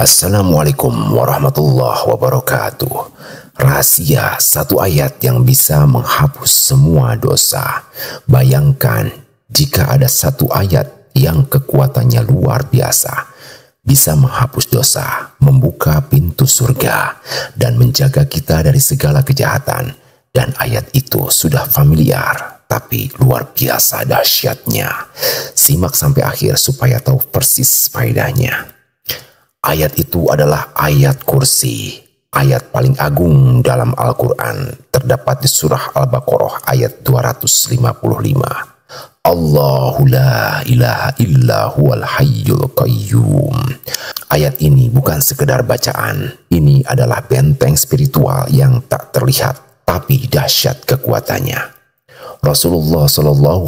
Assalamualaikum warahmatullahi wabarakatuh. Rahasia satu ayat yang bisa menghapus semua dosa. Bayangkan jika ada satu ayat yang kekuatannya luar biasa, bisa menghapus dosa, membuka pintu surga, dan menjaga kita dari segala kejahatan. Dan ayat itu sudah familiar, tapi luar biasa dahsyatnya. Simak sampai akhir supaya tahu persis faedahnya. Ayat itu adalah ayat kursi, ayat paling agung dalam Al-Quran, terdapat di surah Al-Baqarah ayat 255. Allahu la ilaha illa huwal hayyul qayyum. Ayat ini bukan sekedar bacaan, ini adalah benteng spiritual yang tak terlihat, tapi dahsyat kekuatannya. Rasulullah SAW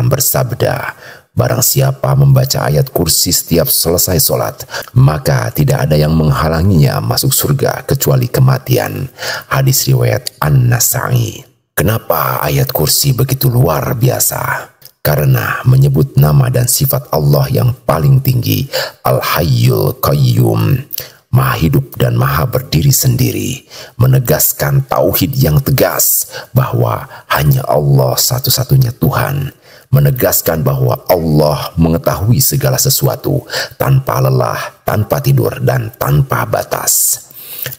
bersabda, barang siapa membaca ayat kursi setiap selesai sholat, maka tidak ada yang menghalanginya masuk surga kecuali kematian. Hadis riwayat An-Nasa'i. Kenapa ayat kursi begitu luar biasa? Karena menyebut nama dan sifat Allah yang paling tinggi, Al-Hayyul Qayyum, Maha hidup dan maha berdiri sendiri, menegaskan tauhid yang tegas bahwa hanya Allah satu-satunya Tuhan, menegaskan bahwa Allah mengetahui segala sesuatu tanpa lelah, tanpa tidur, dan tanpa batas.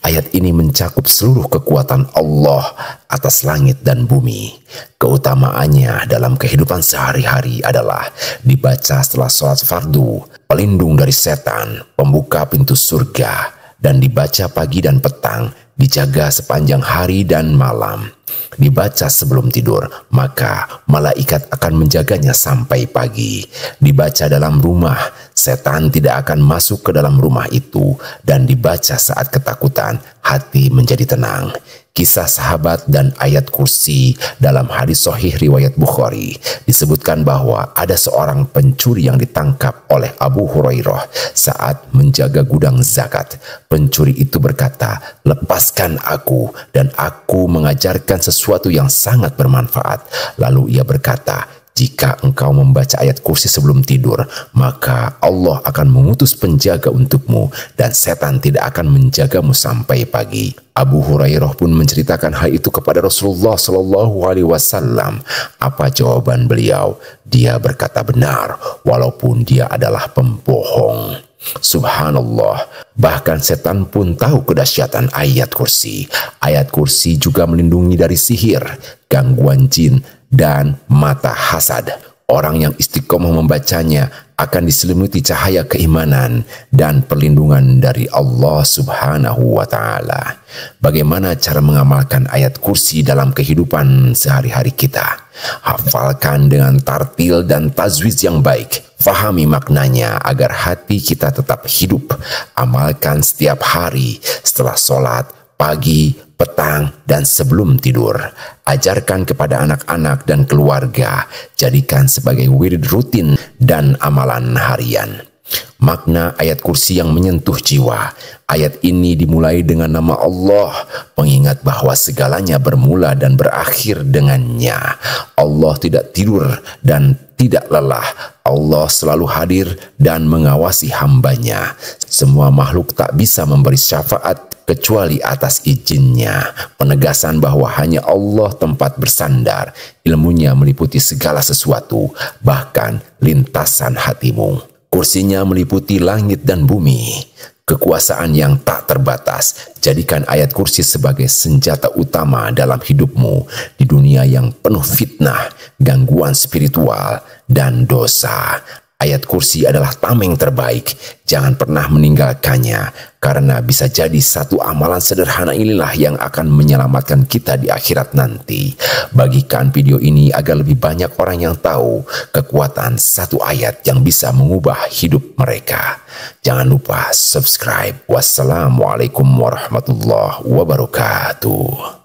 Ayat ini mencakup seluruh kekuatan Allah atas langit dan bumi. Keutamaannya dalam kehidupan sehari-hari adalah dibaca setelah sholat fardu, pelindung dari setan, pembuka pintu surga, dan dibaca pagi dan petang, dijaga sepanjang hari dan malam. Dibaca sebelum tidur, maka malaikat akan menjaganya sampai pagi. Dibaca dalam rumah, setan tidak akan masuk ke dalam rumah itu. Dan dibaca saat ketakutan, hati menjadi tenang. Kisah sahabat dan ayat kursi dalam hadis sahih riwayat Bukhari disebutkan bahwa ada seorang pencuri yang ditangkap oleh Abu Hurairah saat menjaga gudang zakat. Pencuri itu berkata, "Lepaskan aku dan aku mengajarkan sesuatu yang sangat bermanfaat." Lalu ia berkata, "Jika engkau membaca ayat kursi sebelum tidur, maka Allah akan mengutus penjaga untukmu dan setan tidak akan menjagamu sampai pagi." Abu Hurairah pun menceritakan hal itu kepada Rasulullah SAW. Apa jawaban beliau? Dia berkata benar, walaupun dia adalah pembohong. Subhanallah, bahkan setan pun tahu kedahsyatan ayat kursi. Ayat kursi juga melindungi dari sihir, gangguan jin, dan mata hasad. Orang yang istiqomah membacanya akan diselimuti cahaya keimanan dan perlindungan dari Allah Subhanahu wa Ta'ala. Bagaimana cara mengamalkan ayat kursi dalam kehidupan sehari-hari kita? Hafalkan dengan tartil dan tajwid yang baik. Fahami maknanya agar hati kita tetap hidup. Amalkan setiap hari setelah sholat, pagi, petang, dan sebelum tidur. Ajarkan kepada anak-anak dan keluarga. Jadikan sebagai wirid rutin dan amalan harian. Makna ayat kursi yang menyentuh jiwa. Ayat ini dimulai dengan nama Allah, pengingat bahwa segalanya bermula dan berakhir dengannya. Allah tidak tidur dan tidak lelah. Allah selalu hadir dan mengawasi hambanya. Semua makhluk tak bisa memberi syafaat kecuali atas izinnya. Penegasan bahwa hanya Allah tempat bersandar. Ilmunya meliputi segala sesuatu, bahkan lintasan hatimu. Kursinya meliputi langit dan bumi. Kekuasaan yang tak terbatas. Jadikan ayat kursi sebagai senjata utama dalam hidupmu di dunia yang penuh fitnah, gangguan spiritual, dan dosa. Ayat kursi adalah tameng terbaik. Jangan pernah meninggalkannya, karena bisa jadi satu amalan sederhana inilah yang akan menyelamatkan kita di akhirat nanti. Bagikan video ini agar lebih banyak orang yang tahu kekuatan satu ayat yang bisa mengubah hidup mereka. Jangan lupa subscribe. Wassalamualaikum warahmatullahi wabarakatuh.